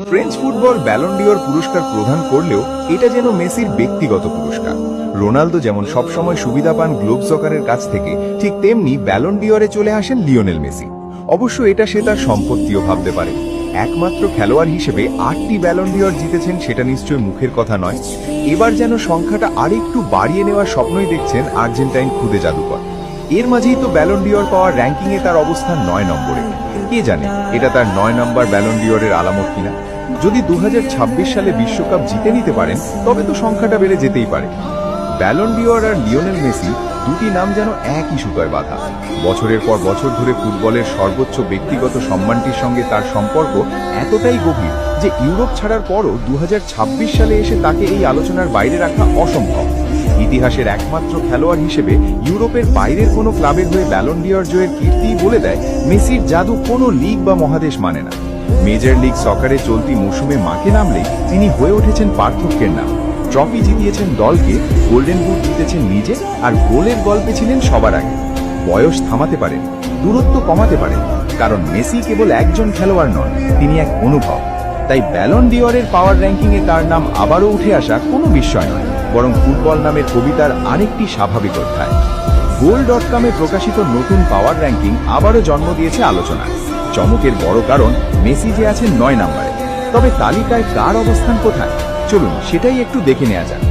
French football Ballon d'Or পুরস্কার প্রদান করলেও এটা যেন মেসির ব্যক্তিগত পুরস্কার। রোনালদো যেমন সবসময় সুবিধা পান গ্লোব সকারের কাছ থেকে, ঠিক তেমনি ব্যালন ডিওরে চলে আসেন লিওনেল মেসি। অবশ্য এটা সে তার সম্পত্তিও ভাবতে পারে। একমাত্র খেলোয়াড় হিসেবে 8টি ব্যালন ডিওর জিতেছেন, সেটা নিশ্চয় মুখের কথা নয়। এবার যেন সংখ্যাটা আরেকটু বাড়িয়ে নেওয়ার স্বপ্নই দেখছেন আর্জেন্টাইন খুদে জাদুকর। এর মাঝেই তো ব্যালন ডিওর পাওয়ার র্যাঙ্কিংয়ে তার অবস্থান 9 নম্বরে। কে জানে এটা তার 9 নম্বর ব্যালন ডিওরের আলামত কিনা। যদি 2026 সালে বিশ্বকাপ জিতে নিতে পারেন তবে তো সংখ্যাটা বেড়ে যেতেই পারে। ব্যালন ডিওর আর লিওনেল মেসি দুটি নাম যেন একই সুতোয় বাঁধা। বছরের পর বছর ধরে ফুটবলের সর্বোচ্চ ব্যক্তিগত সম্মানটির সঙ্গে তার সম্পর্ক এতটাই গভীর যে ইউরোপ ছাড়ার পরও 2026 সালে এসে তাকে এই আলোচনার বাইরে রাখা অসম্ভব। ইতিহাসের একমাত্র খেলোয়াড় হিসেবে ইউরোপের বাইরের কোনো ক্লাবের হয়ে ব্যালন ডিওর জয়ের কীর্তিই বলে দেয় মেসির জাদু কোনো লিগ বা মহাদেশ মানে না। মেজর লিগ সকারে চলতি মৌসুমে মাঠে নামলেই তিনি হয়ে উঠেছেন পার্থক্যের নাম। ট্রফি জিতিয়েছেন দলকে, গোল্ডেন বুট জিতেছেন নিজে, আর গোলের গল্পে ছিলেন সবার আগে। বয়স থামাতে পারেন, দূরত্ব কমাতে পারেন, কারণ মেসি কেবল একজন খেলোয়াড় নন, তিনি এক অনুভব। তাই ব্যালন ডিওরের পাওয়ার র্যাঙ্কিংয়ে তার নাম আবারও উঠে আসা কোনো বিস্ময় নয়, বরং ফুটবল নামের কবিতার আরেকটি স্বাভাবিক অধ্যায়। গোল.com-এ প্রকাশিত নতুন পাওয়ার র্যাঙ্কিং আবারও জন্ম দিয়েছে আলোচনা। চমকের বড় কারণ মেসি যে আছেন 9 নম্বরে। তবে তালিকায় কার অবস্থান কোথায়, চলুন সেটাই একটু দেখে নেওয়া যাক।